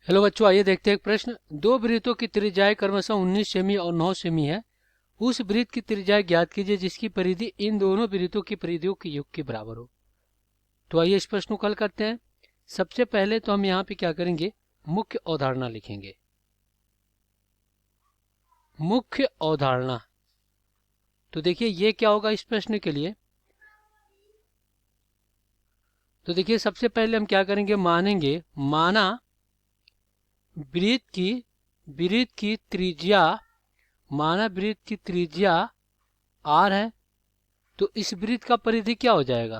Hello बच्चों, आइए देखते हैं एक प्रश्न। दो वृत्तों की त्रिज्याएं क्रमशः 19 सेमी और 9 सेमी है। उस वृत्त की त्रिज्या ज्ञात कीजिए जिसकी परिधि इन दोनों वृत्तों की परिधियों के योग के बराबर हो। तो आइए इस प्रश्न को हल करते हैं। सबसे पहले तो हम यहाँ पे क्या करेंगे, मुख्य अवधारणा लिखेंगे। मुख्य अवधारणा, तो देखिए ये क्या होगा इस प्रश्न के लिए। तो देखिए सबसे पहले हम क्या करेंगे, माना वृत्त की त्रिज्या, माना वृत्त की त्रिज्या r है। तो इस वृत्त का परिधि क्या हो जाएगा,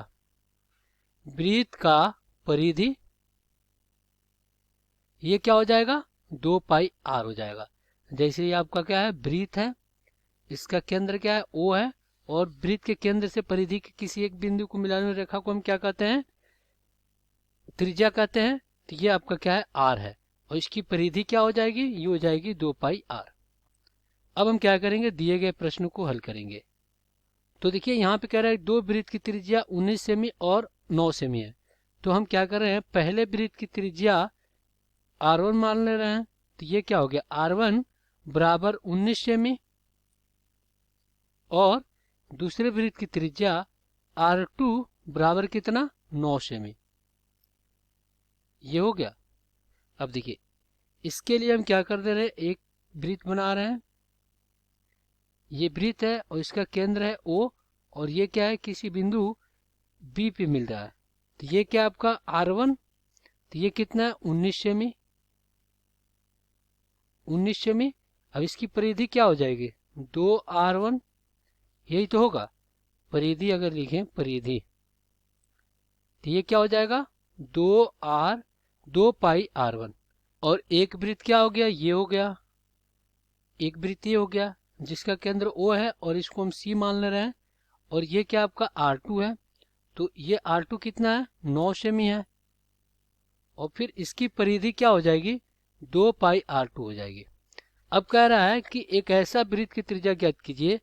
वृत्त का परिधि ये क्या हो जाएगा, 2 पाई r हो जाएगा। जैसे ये आपका क्या है, वृत्त है, इसका केंद्र क्या है, O है, और वृत्त के केंद्र से परिधि के किसी एक बिंदु को मिलाने वाली रेखा को हम क्या कहते हैं, त्रिज्या कहते हैं। तो ये आपका क्या है, r है, और इसकी परिधि क्या हो जाएगी, ये हो जाएगी 2 पाई r। अब हम क्या करेंगे, दिए गए प्रश्न को हल करेंगे। तो देखिए यहाँ पे कह रहा है दो वृत्त की त्रिज्या 19 सेमी और 9 सेमी है। तो हम क्या कर रहे हैं, पहले वृत्त की त्रिज्या r1 मान ले रहे हैं। तो ये क्या हो गया, r1 बराबर 19 सेमी, और दूसरे वृत्त की त्रिज्या r2 बराबर कितना, 9 सेमी। ये हो गया। अब देखिए इसके लिए हम क्या कर दे रहे हैं, एक वृत्त बना रहे हैं। ये वृत्त है और इसका केंद्र है O, और ये क्या है, किसी बिंदु B पे मिल रहा है। तो ये क्या आपका r1, तो ये कितना है, 19 सेमी, 19 सेमी। अब इसकी परिधि क्या हो जाएगी, 2r1, यही तो होगा परिधि। अगर लिखें परिधि तो ये क्या हो जाएगा, 2 पाई r1। और एक वृत्त क्या हो गया, ये हो गया, एक वृत्त ये हो गया जिसका केंद्र O है और इसको हम C मान ले रहे हैं। और ये क्या आपका r2 है। तो ये r2 कितना है, 9 सेमी है, और फिर इसकी परिधि क्या हो जाएगी, 2 पाई r2 हो जाएगी। अब कह रहा है कि एक ऐसा वृत्त की त्रिज्या ज्ञात कीजिए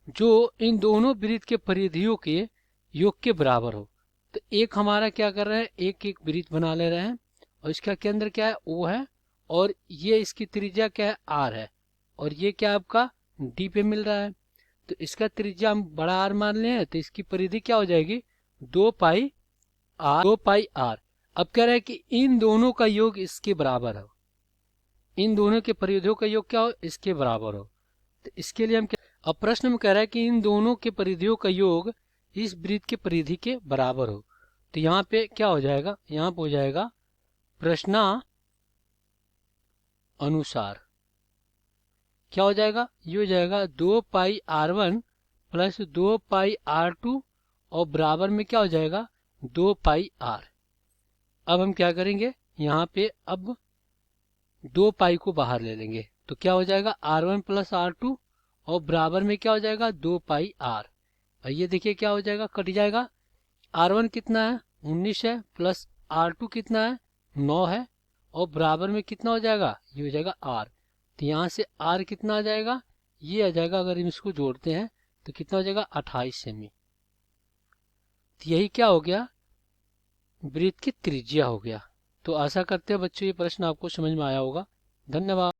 जो इन दोनों वृत्त के परिधियों के योग के बराबर हो। तो एक हमारा क्या कर रहे हैं, एक एक वृत्त बना ले रहे हैं, और इसका केंद्र क्या है, O है, और ये इसकी त्रिज्या क्या है, r है, और ये क्या आपका D पे मिल रहा है। तो इसका त्रिज्या हम बड़ा R मान ले हैं, तो इसकी परिधि क्या हो जाएगी, 2 पाई r। अब कह रहा है कि इन दोनों का योग इसके बराबर हो, इन दोनों के परिधियों का योग क्या हो, इसके बराबर हो। तो इसके लिए हम क्या, अब प्रश्न में कह रहा है कि इन दोनों के परिधियों का योग इस वृत्त के परिधि के बराबर हो। तो यहाँ पे क्या हो जाएगा, यहाँ पे हो जाएगा प्रश्ना अनुसार क्या हो जाएगा, ये हो जाएगा 2 पाई r1 प्लस 2 पाई r2, और बराबर में क्या हो जाएगा, 2 पाई r। अब हम क्या करेंगे, यहाँ पे अब 2 पाई को बाहर ले लेंगे। तो क्या हो जाएगा, r1 प्लस r2, और बराबर में क्या हो जाएगा, 2 पाई r। और ये देखिए क्या हो जाएगा, कट जाएगा। r1 कितना है, 19 है, प्लस r2 कितना है, 9 है, और बराबर में कितना हो जाएगा, ये हो जाएगा r। तो यहाँ से r कितना आ जाएगा, ये आ जाएगा, अगर हम इसको जोड़ते हैं तो कितना हो जाएगा, 28 सेमी। तो यही क्या हो गया, वृत्त की त्रिज्या हो गया। तो आशा करते हैं बच्चों ये प्रश्न आपको समझ में आया होगा। धन्यवाद।